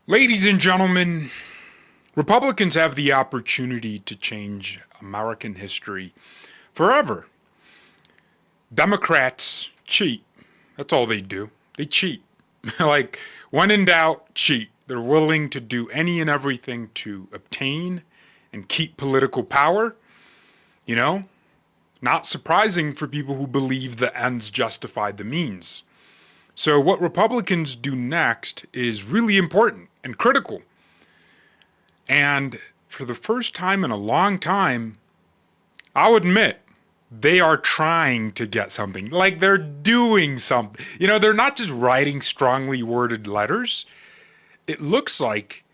Ladies and gentlemen, Republicans have the opportunity to change American history forever. Democrats cheat. That's all they do. They cheat. Like, when in doubt, cheat. They're willing to do any and everything to obtain and keep political power. You know, not surprising for people who believe the ends justify the means. So what Republicans do next is really important and critical. And for the first time in a long time, I'll admit, they are trying to get something. Like, they're doing something. You know, they're not just writing strongly worded letters. It looks like,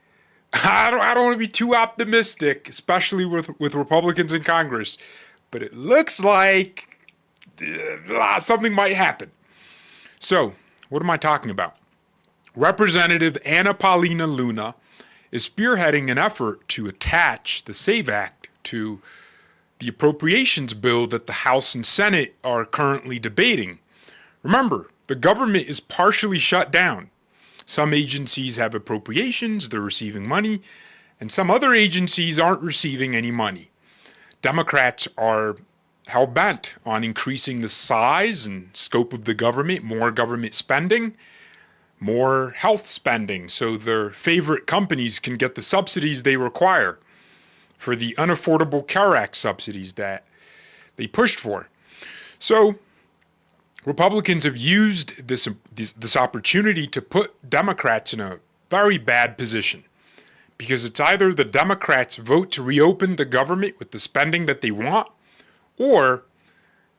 I don't want to be too optimistic, especially with Republicans in Congress, but it looks like something might happen. So, what am I talking about? Representative Anna Paulina Luna is spearheading an effort to attach the SAVE Act to the appropriations bill that the House and Senate are currently debating. Remember, the government is partially shut down. Some agencies have appropriations, they're receiving money, and some other agencies aren't receiving any money. Democrats are hell-bent on increasing the size and scope of the government, more government spending, more health spending, so their favorite companies can get the subsidies they require for the Unaffordable Care Act subsidies that they pushed for. So Republicans have used this opportunity to put Democrats in a very bad position, because it's either the Democrats vote to reopen the government with the spending that they want, or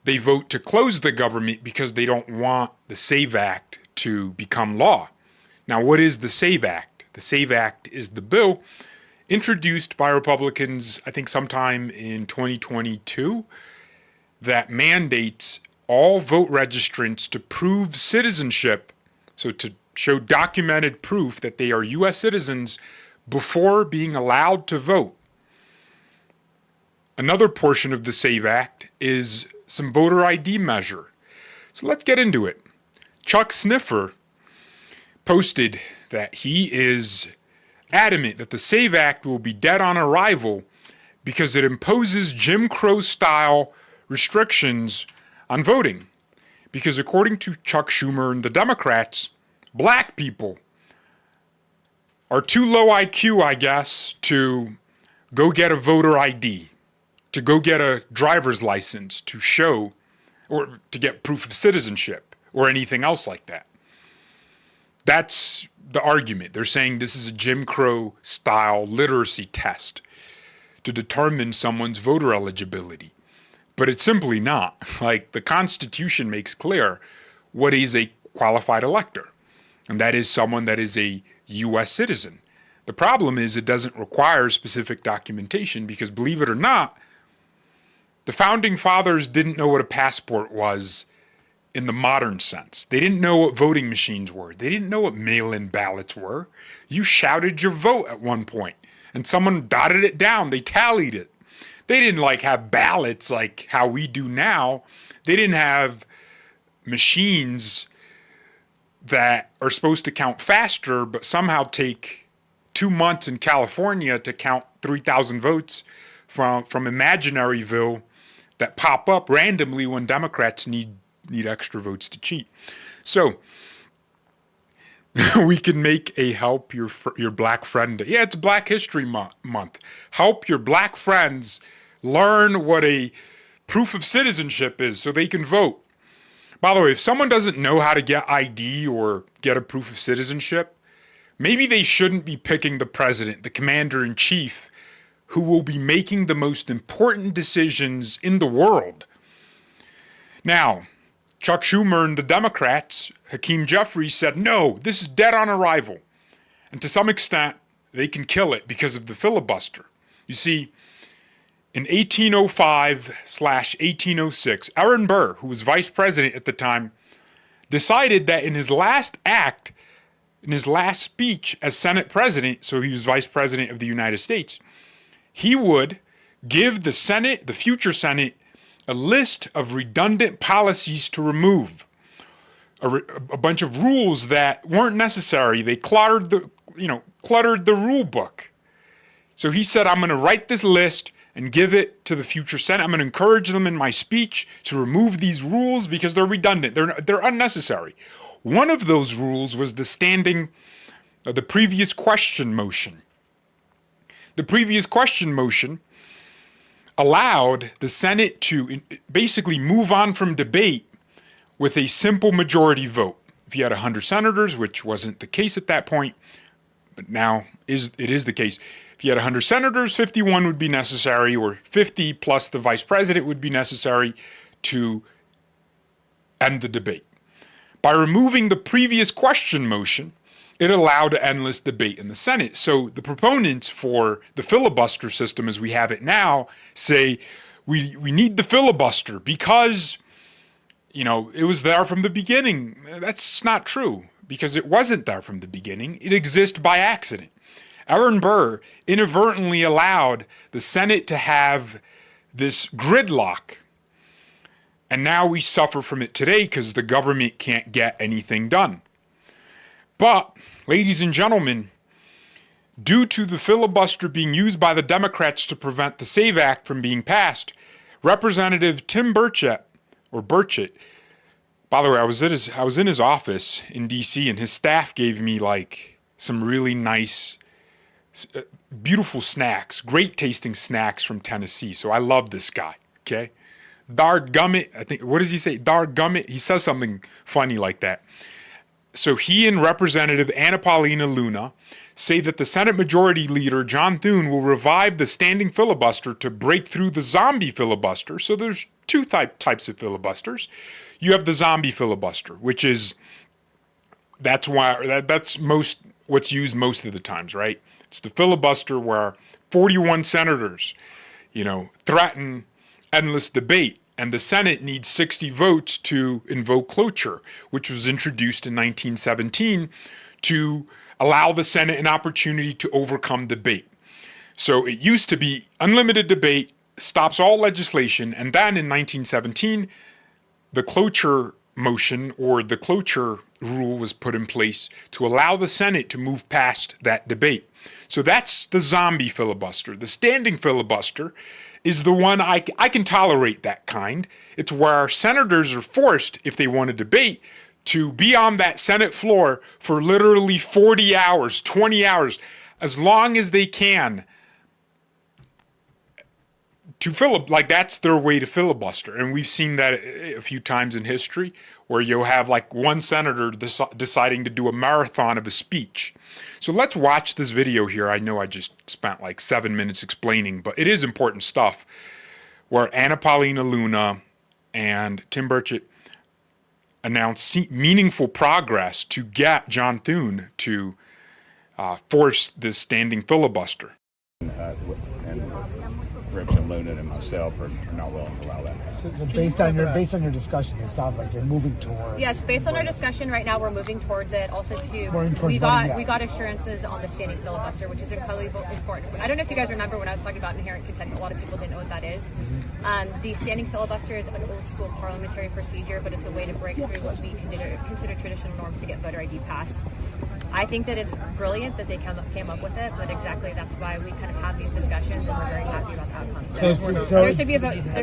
they vote to close the government because they don't want the SAVE Act to become law. Now, what is the SAVE Act? The SAVE Act is the bill introduced by Republicans, I think sometime in 2022, that mandates all vote registrants to prove citizenship, so to show documented proof that they are U.S. citizens before being allowed to vote. Another portion of the SAVE Act is some voter ID measure. So let's get into it. Chuck Sniffer posted that he is adamant that the SAVE Act will be dead on arrival because it imposes Jim Crow-style restrictions on voting. Because according to Chuck Schumer and the Democrats, black people are too low IQ, I guess, to go get a voter ID, to go get a driver's license to show, or to get proof of citizenship, or anything else like that. That's the argument. They're saying this is a Jim Crow style literacy test to determine someone's voter eligibility. But it's simply not. Like, the Constitution makes clear what is a qualified elector, and that is someone that is a U.S. citizen. The problem is it doesn't require specific documentation because, believe it or not, the Founding Fathers didn't know what a passport was in the modern sense. They didn't know what voting machines were. They didn't know what mail-in ballots were. You shouted your vote at one point, and someone dotted it down. They tallied it. They didn't have ballots like how we do now. They didn't have machines that are supposed to count faster, but somehow take 2 months in California to count 3,000 votes from Imaginaryville that pop up randomly when Democrats need extra votes to cheat. So we can make a help your black friend day. Yeah, it's Black History Month. Help your black friends learn what a proof of citizenship is so they can vote. By the way, if someone doesn't know how to get ID or get a proof of citizenship, maybe they shouldn't be picking the president, the commander-in-chief, who will be making the most important decisions in the world. Now, Chuck Schumer and the Democrats, Hakeem Jeffries, said, no, this is dead on arrival. And to some extent, they can kill it because of the filibuster. You see, in 1805/1806, Aaron Burr, who was vice president at the time, decided that in his last act, in his last speech as Senate president, so he was vice president of the United States, he would give the Senate, the future Senate, a list of redundant policies to remove, a bunch of rules that weren't necessary. They cluttered cluttered the rule book. So he said, I'm going to write this list and give it to the future Senate. I'm going to encourage them in my speech to remove these rules because they're redundant. They're unnecessary. One of those rules was the previous question motion. The previous question motion allowed the Senate to basically move on from debate with a simple majority vote. If you had 100 senators, which wasn't the case at that point, but now it is the case. If you had 100 senators, 51 would be necessary, or 50 plus the vice president would be necessary to end the debate. By removing the previous question motion, it allowed endless debate in the Senate. So the proponents for the filibuster system as we have it now say we need the filibuster because, it was there from the beginning. That's not true because it wasn't there from the beginning. It exists by accident. Aaron Burr inadvertently allowed the Senate to have this gridlock. And now we suffer from it today because the government can't get anything done. But, ladies and gentlemen, due to the filibuster being used by the Democrats to prevent the SAVE Act from being passed, Representative Tim Burchett, by the way, I was in his office in D.C. and his staff gave me some really nice, beautiful snacks, great tasting snacks from Tennessee. So I love this guy, okay? Dargummit, what does he say? Dargummit, he says something funny like that. So he and Representative Anna Paulina Luna say that the Senate Majority Leader, John Thune, will revive the standing filibuster to break through the zombie filibuster. So there's two types of filibusters. You have the zombie filibuster, which is, that's what's used most of the times, right? It's the filibuster where 41 senators, threaten endless debate. And the Senate needs 60 votes to invoke cloture, which was introduced in 1917 to allow the Senate an opportunity to overcome debate. So it used to be unlimited debate, stops all legislation, and then in 1917, the cloture motion or the cloture rule was put in place to allow the Senate to move past that debate. So that's the zombie filibuster. The standing filibuster is the one I can tolerate that kind. It's where senators are forced, if they want to debate, to be on that Senate floor for literally 40 hours, 20 hours, as long as they can to that's their way to filibuster. And we've seen that a few times in history where you'll have one senator deciding to do a marathon of a speech. So let's watch this video here. I know I just spent 7 minutes explaining, but it is important stuff where Anna Paulina Luna and Tim Burchett announced meaningful progress to get John Thune to force this standing filibuster. And Representative Luna and myself are not willing to allow that. So based on your discussion, it sounds like you're moving towards. Yes, based on our discussion right now, we're moving towards it. Also, we got assurances on the standing filibuster, which is incredibly important. I don't know if you guys remember when I was talking about inherent contempt. A lot of people didn't know what that is. The standing filibuster is an old school parliamentary procedure, but it's a way to break through what we consider traditional norms to get voter ID passed. I think that it's brilliant that they came up with it, but exactly that's why we kind of have these discussions, and we're very happy about the outcome. So there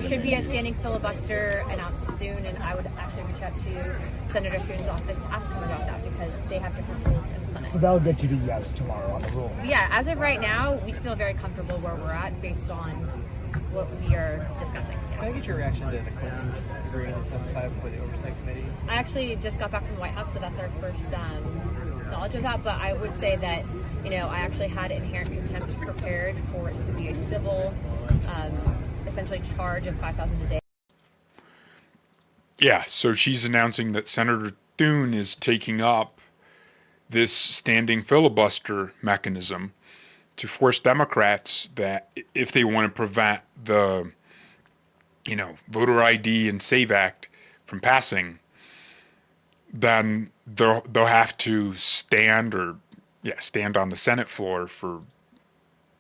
should be a standing filibuster announced soon, and I would actually reach out to Senator Thune's office to ask him about that because they have different rules in the Senate. So that'll get you to yes tomorrow on the rule. Yeah, as of right now, we feel very comfortable where we're at based on what we are discussing. Can I get your reaction to the Clintons agreeing to testify before the Oversight Committee? I actually just got back from the White House, so that's our first knowledge of that, but I would say that, I actually had inherent contempt prepared for it to be a civil, essentially charge of $5,000 a day. Yeah, so she's announcing that Senator Thune is taking up this standing filibuster mechanism to force Democrats that if they want to prevent the, voter ID and SAVE Act from passing, then they'll have to stand on the Senate floor for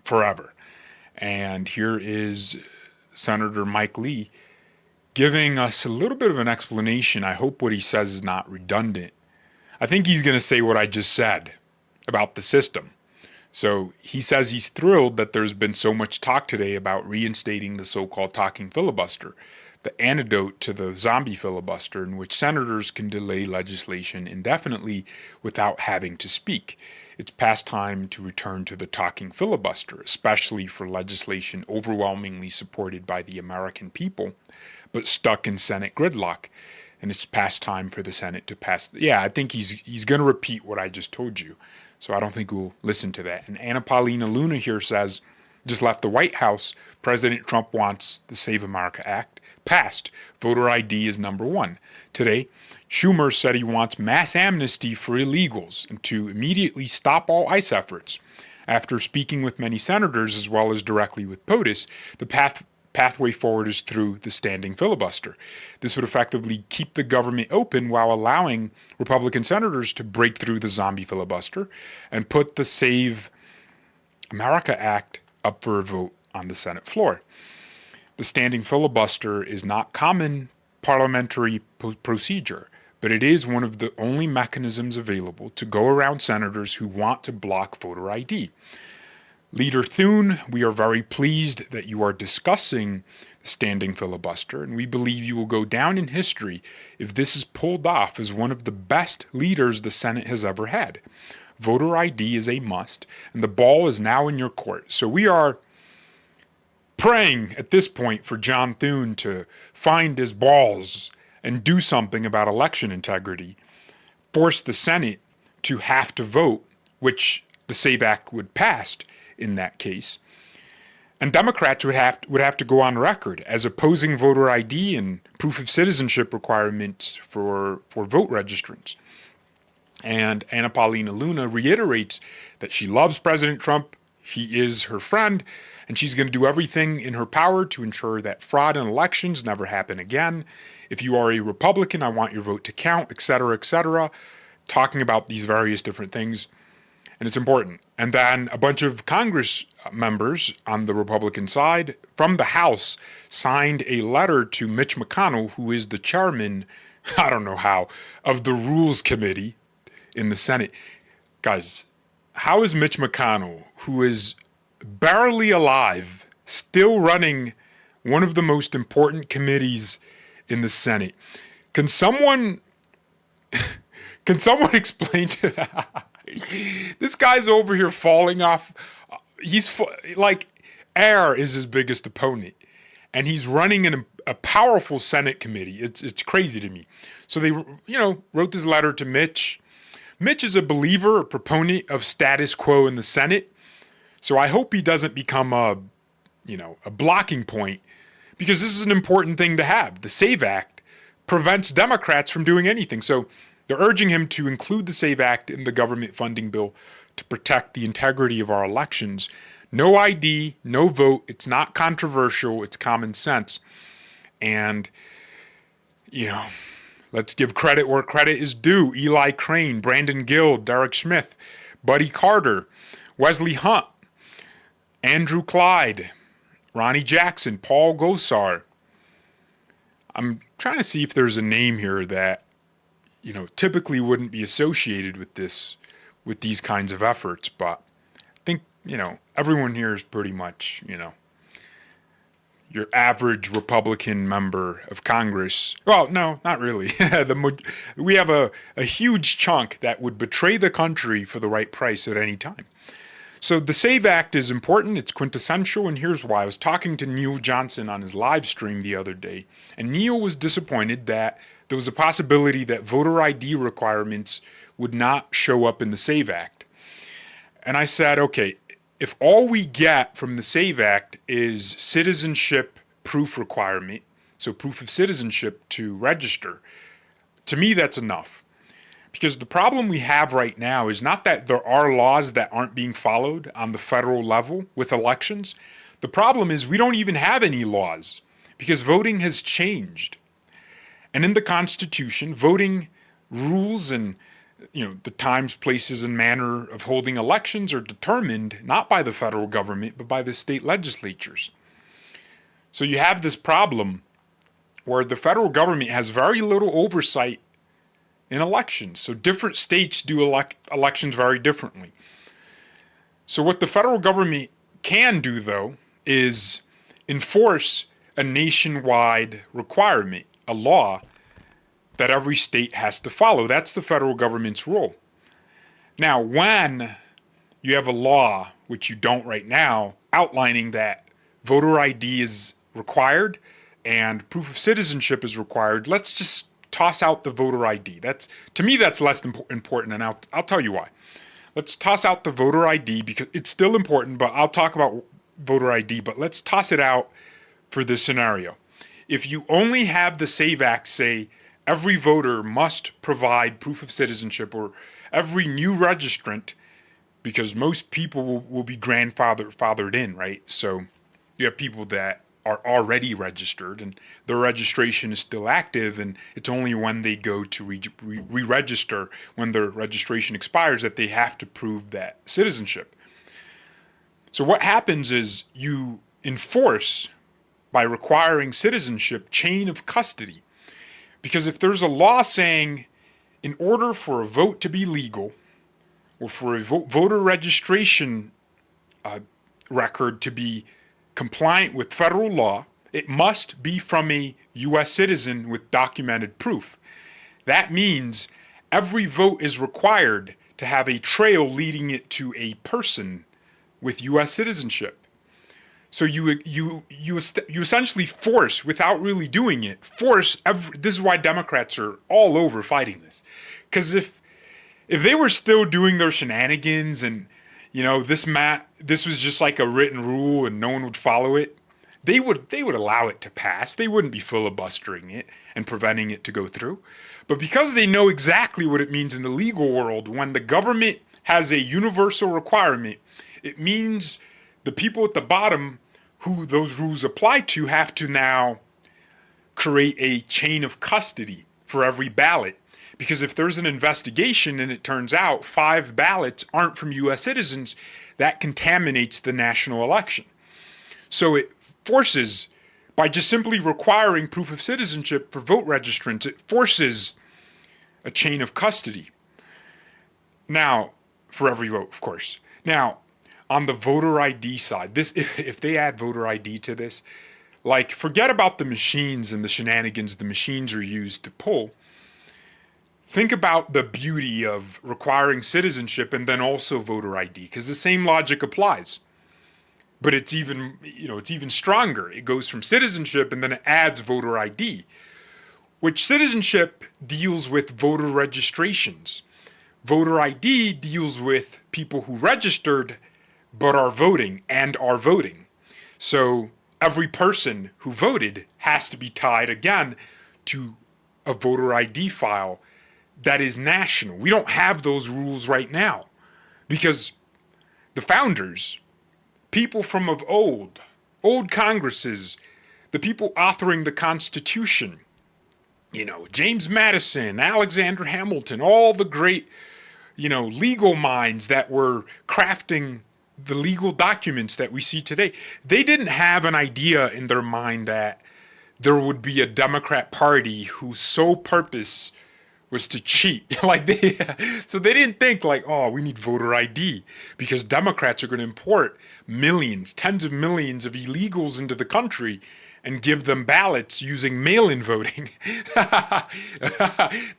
forever. And here is Senator Mike Lee giving us a little bit of an explanation. I hope what he says is not redundant. I think he's going to say what I just said about the system. So he says he's thrilled that there's been so much talk today about reinstating the so-called talking filibuster, the antidote to the zombie filibuster in which senators can delay legislation indefinitely without having to speak. It's past time to return to the talking filibuster, especially for legislation overwhelmingly supported by the American people, but stuck in Senate gridlock. And it's past time for the Senate to pass. Yeah, I think he's going to repeat what I just told you. So I don't think we'll listen to that. And Anna Paulina Luna here says, just left the White House, President Trump wants the Save America Act passed. Voter ID is number one. Today, Schumer said he wants mass amnesty for illegals and to immediately stop all ICE efforts. After speaking with many senators as well as directly with POTUS, the pathway forward is through the standing filibuster. This would effectively keep the government open while allowing Republican senators to break through the zombie filibuster and put the Save America Act up for a vote on the Senate floor. The standing filibuster is not common parliamentary procedure, but it is one of the only mechanisms available to go around senators who want to block voter ID. Leader Thune, we are very pleased that you are discussing the standing filibuster, and we believe you will go down in history if this is pulled off as one of the best leaders the Senate has ever had. Voter ID is a must, and the ball is now in your court. So we are praying at this point for John Thune to find his balls and do something about election integrity, force the Senate to have to vote, which the SAVE Act would pass in that case. And Democrats would have to go on record as opposing voter ID and proof of citizenship requirements for vote registrants. And Anna Paulina Luna reiterates that she loves President Trump, he is her friend, and she's going to do everything in her power to ensure that fraud in elections never happen again. If you are a Republican, I want your vote to count, etc., talking about these various different things. And it's important. And then a bunch of Congress members on the Republican side from the House signed a letter to Mitch McConnell, who is the chairman, I don't know how, of the Rules Committee in the Senate. Guys, how is Mitch McConnell, who is barely alive, still running one of the most important committees in the Senate? Can someone explain to that? This guy's over here falling off. He's like air is his biggest opponent, and he's running in a powerful Senate committee. It's crazy to me. So they wrote this letter to Mitch. Mitch is a believer, a proponent of status quo in the Senate. So I hope he doesn't become a blocking point, because this is an important thing to have. The SAVE Act prevents Democrats from doing anything. So they're urging him to include the SAVE Act in the government funding bill to protect the integrity of our elections. No ID, no vote. It's not controversial. It's common sense. And, let's give credit where credit is due. Eli Crane, Brandon Gill, Derek Smith, Buddy Carter, Wesley Hunt, Andrew Clyde, Ronnie Jackson, Paul Gosar. I'm trying to see if there's a name here that typically wouldn't be associated with these kinds of efforts, but I think, everyone here is pretty much, your average Republican member of Congress. Well, no, not really. We have a huge chunk that would betray the country for the right price at any time. So the SAVE Act is important, it's quintessential, and here's why. I was talking to Neil Johnson on his live stream the other day, and Neil was disappointed that there was a possibility that voter ID requirements would not show up in the SAVE Act. And I said, okay, if all we get from the SAVE Act is citizenship proof requirement, so proof of citizenship to register, to me that's enough. Because the problem we have right now is not that there are laws that aren't being followed on the federal level with elections. The problem is we don't even have any laws because voting has changed. And in the Constitution, voting rules and the times, places, and manner of holding elections are determined not by the federal government, but by the state legislatures. So you have this problem where the federal government has very little oversight in elections. So different states do elections very differently. So what the federal government can do, though, is enforce a nationwide requirement, a law that every state has to follow. That's the federal government's role. Now, when you have a law, which you don't right now, outlining that voter ID is required and proof of citizenship is required, let's just toss out the voter ID. To me, that's less important, and I'll tell you why. Let's toss out the voter ID because it's still important, but I'll talk about voter ID, but let's toss it out for this scenario. If you only have the SAVE Act say every voter must provide proof of citizenship, or every new registrant, because most people will be grandfathered in, right? So you have people that are already registered and their registration is still active, and it's only when they go to re-register, when their registration expires, that they have to prove that citizenship. So what happens is you enforce, by requiring citizenship, chain of custody. Because if there's a law saying in order for a vote to be legal, or for a voter registration record to be compliant with federal law, it must be from a U.S. citizen with documented proof. That means every vote is required to have a trail leading it to a person with U.S. citizenship. So you essentially force, without really doing it, this is why Democrats are all over fighting this. Because if they were still doing their shenanigans and, this was just like a written rule and no one would follow it, they would allow it to pass. They wouldn't be filibustering it and preventing it to go through. But because they know exactly what it means in the legal world, when the government has a universal requirement, it means the people at the bottom who those rules apply to have to now create a chain of custody for every ballot. Because if there's an investigation and it turns out 5 ballots aren't from U.S. citizens, that contaminates the national election. So it forces, by just simply requiring proof of citizenship for vote registrants, it forces a chain of custody. Now, for every vote, of course. Now, on the voter ID side, if they add voter ID to this, like, forget about the machines and the shenanigans the machines are used to pull. Think about the beauty of requiring citizenship and then also voter ID, because the same logic applies. But it's even stronger. It goes from citizenship and then it adds voter ID, which citizenship deals with voter registrations. Voter ID deals with people who registered but are voting and are voting. So every person who voted has to be tied again to a voter ID file that is national. We don't have those rules right now because the founders, people from of old Congresses, the people authoring the Constitution, James Madison, Alexander Hamilton, all the great, legal minds that were crafting the legal documents that we see today, they didn't have an idea in their mind that there would be a Democrat Party whose sole purpose was to cheat. So they didn't think we need voter ID because Democrats are going to import millions, tens of millions of illegals into the country and give them ballots using mail-in voting.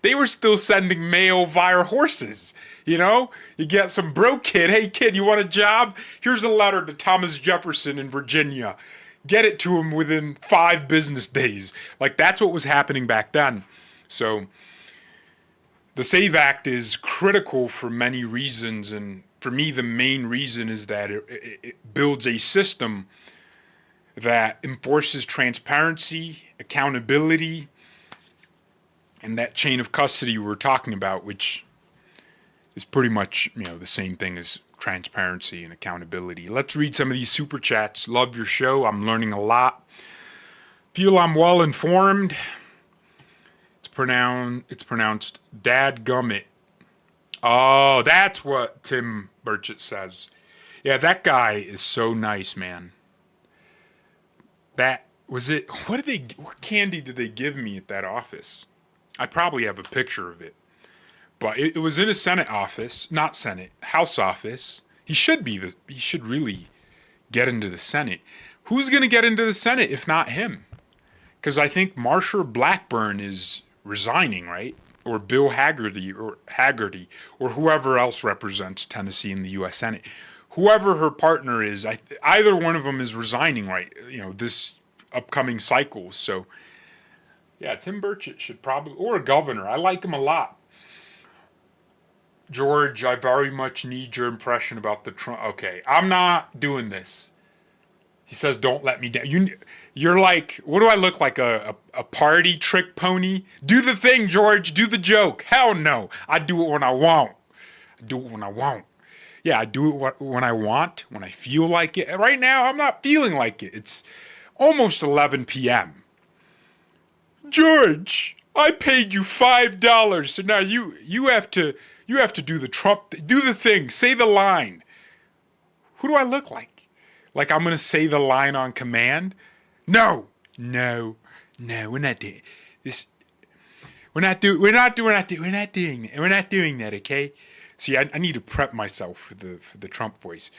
They were still sending mail via horses. You get some broke kid, hey kid, you want a job? Here's a letter to Thomas Jefferson in Virginia. Get it to him within 5 business days. That's what was happening back then. So the SAVE Act is critical for many reasons, and for me the main reason is that it builds a system that enforces transparency, accountability, and that chain of custody we're talking about, which is pretty much the same thing as transparency and accountability. Let's read some of these super chats. Love your show. I'm learning a lot. Feel I'm well informed. It's pronounced dadgummit. Oh, that's what Tim Burchett says. Yeah, that guy is so nice, man. That was it. What candy did they give me at that office? I probably have a picture of it. But it was in a Senate office, not Senate, House office. He should really get into the Senate. Who's going to get into the Senate if not him? Because I think Marsha Blackburn is resigning, right? Or Bill Haggerty or whoever else represents Tennessee in the U.S. Senate. Whoever her partner is, either one of them is resigning, right? This upcoming cycle. So, yeah, Tim Burchett should probably, or a governor. I like him a lot. George, I very much need your impression about the Trump. Okay, I'm not doing this. He says, don't let me down. You're like, what do I look like, a party trick pony? Do the thing, George. Do the joke. Hell no. I do it when I want. Yeah, I do it when I want, when I feel like it. Right now, I'm not feeling like it. It's almost 11 p.m. George, I paid you $5, so now you have to do the Trump, do the thing, say the line. Who do I look like? Like I'm gonna say the line on command? No, we're not doing this. We're not doing that. Okay. See, I need to prep myself for the Trump voice.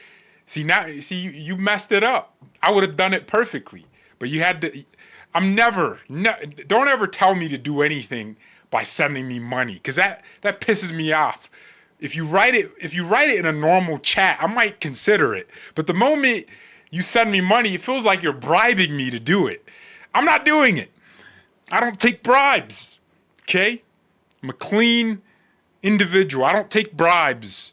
You messed it up. I would have done it perfectly, but you had to. Don't ever tell me to do anything by sending me money, because that pisses me off. If you write it in a normal chat, I might consider it. But the moment you send me money, it feels like you're bribing me to do it. I'm not doing it. I don't take bribes. Okay? I'm a clean individual. I don't take bribes.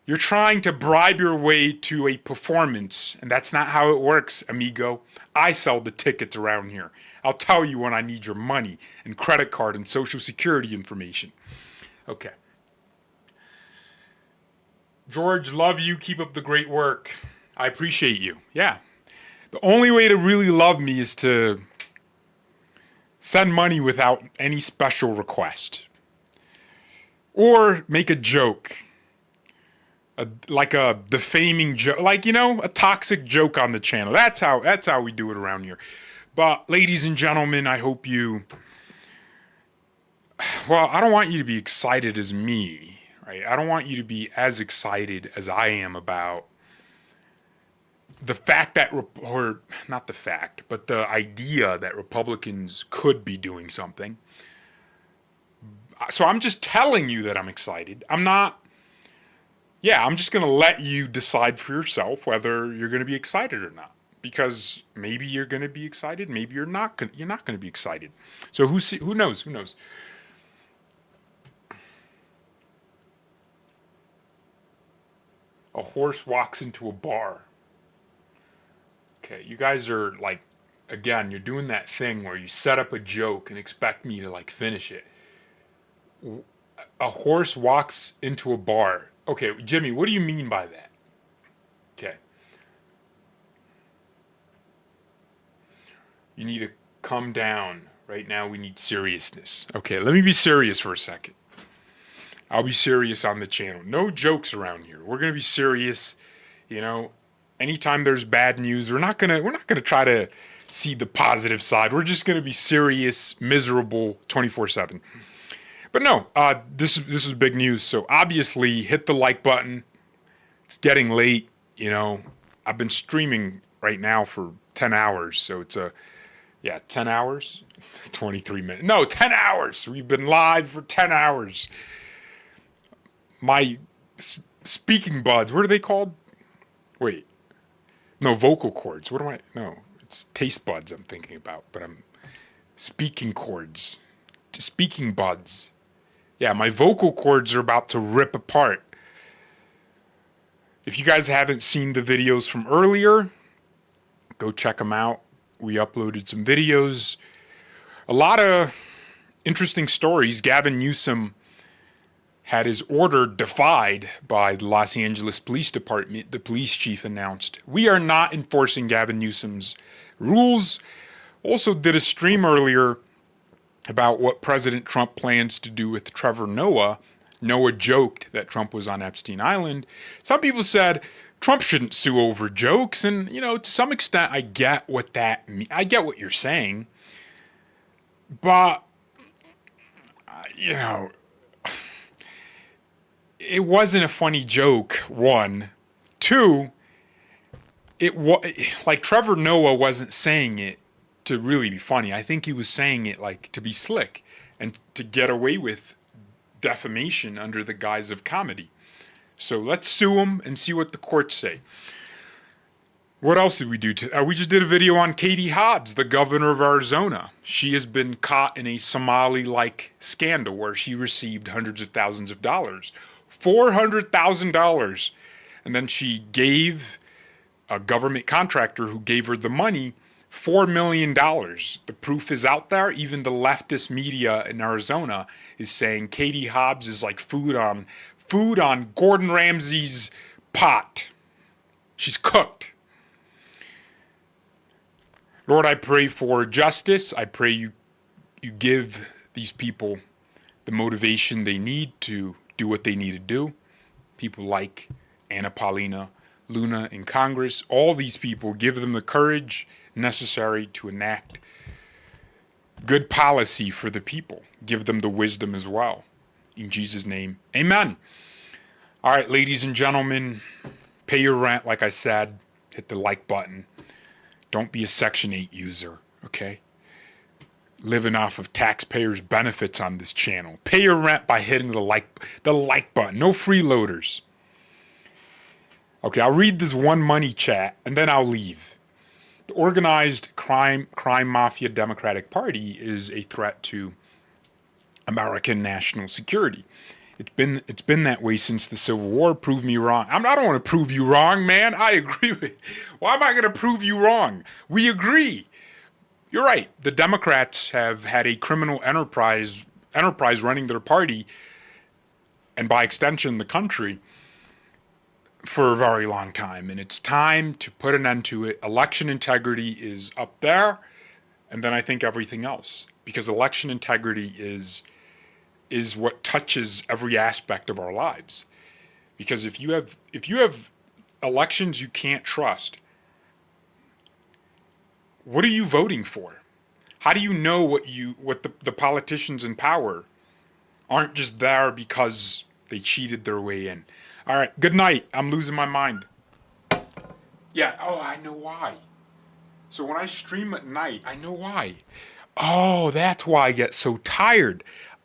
You're trying to bribe your way to a performance, and that's not how it works, amigo. I sell the tickets around here. I'll tell you when I need your money and credit card and social security information. Okay. George, love you. Keep up the great work. I appreciate you. Yeah. The only way to really love me is to send money without any special request. Or make a joke. Like a defaming joke. Like, a toxic joke on the channel. That's how we do it around here. But, ladies and gentlemen, I hope you... Well, I don't want you to be excited as me, right? I don't want you to be as excited as I am about the fact that, or not the fact, but the idea that Republicans could be doing something. So I'm just telling you that I'm excited. I'm just going to let you decide for yourself whether you're going to be excited or not. Because maybe you're going to be excited, maybe you're not going to be excited. So who knows? A horse walks into a bar. Okay, you guys are like, again, you're doing that thing where you set up a joke and expect me to like finish it. A horse walks into a bar. Okay, Jimmy, what do you mean by that? Okay. You need to calm down. Right now we need seriousness. Okay, let me be serious for a second. I'll be serious on the channel. No jokes around here. We're going to be serious. Anytime there's bad news, we're not going to try to see the positive side. We're just going to be serious, miserable 24/7. But no, this is big news. So obviously hit the like button. It's getting late, I've been streaming right now for 10 hours. So it's 10 hours, 23 minutes. No, 10 hours. We've been live for 10 hours. My speaking buds, what are they called? Wait. No, vocal cords. No, it's taste buds I'm thinking about, but I'm speaking cords. Speaking buds. Yeah, my vocal cords are about to rip apart. If you guys haven't seen the videos from earlier, go check them out. We uploaded some videos. A lot of interesting stories. Gavin Newsom had his order defied by the Los Angeles Police Department. The police chief announced, "We are not enforcing Gavin Newsom's rules." Also did a stream earlier about what President Trump plans to do with Trevor Noah. Noah joked that Trump was on Epstein Island. Some people said Trump shouldn't sue over jokes. And, to some extent, I get what that means. I get what you're saying. But, it wasn't a funny joke, one. Two, like Trevor Noah wasn't saying it to really be funny. I think he was saying it like to be slick and to get away with defamation under the guise of comedy. So let's sue him and see what the courts say. What else did we do? We just did a video on Katie Hobbs, the governor of Arizona. She has been caught in a Somali-like scandal where she received hundreds of thousands of dollars. $400,000. And then she gave a government contractor who gave her the money $4 million. The proof is out there. Even the leftist media in Arizona is saying Katie Hobbs is like food on Gordon Ramsay's pot. She's cooked. Lord, I pray for justice. I pray you give these people the motivation they need to do what they need to do. People like Anna Paulina Luna in Congress, all these people, give them the courage necessary to enact good policy for the people. Give them the wisdom as well. In Jesus' name, amen. All right, ladies and gentlemen, pay your rent, like I said. Hit the like button. Don't be a Section 8 user, okay? Living off of taxpayers' benefits on this channel. Pay your rent by hitting the like button. No freeloaders. Okay, I'll read this one money chat and then I'll leave. The organized crime mafia Democratic Party is a threat to American national security. It's been that way since the Civil War. Prove me wrong. I don't want to prove you wrong, man. I agree with it. Why am I going to prove you wrong? We agree. You're right. The Democrats have had a criminal enterprise running their party, and by extension, the country, for a very long time. And it's time to put an end to it. Election integrity is up there, and then I think everything else. Because election integrity is what touches every aspect of our lives. Because if you have elections you can't trust, what are you voting for? How do you know what the politicians in power aren't just there because they cheated their way in? All right, good night. I'm losing my mind. Yeah, oh, I know why. So when I stream at night, I know why. Oh, that's why I get so tired.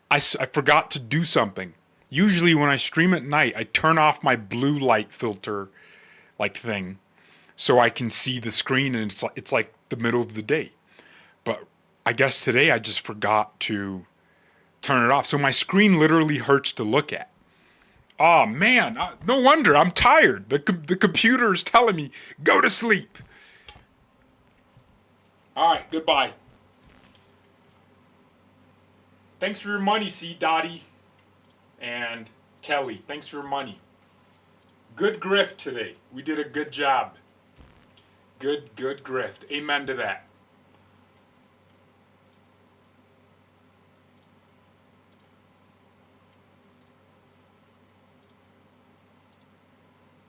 I forgot to do something. Usually when I stream at night, I turn off my blue light filter like thing so I can see the screen, and it's like the middle of the day. But I guess today I just forgot to turn it off. So my screen literally hurts to look at. Oh man, no wonder I'm tired. The computer is telling me, go to sleep. All right, goodbye. Thanks for your money, C. Dottie and Kelly. Thanks for your money. Good grift today. We did a good job. Good grift. Amen to that.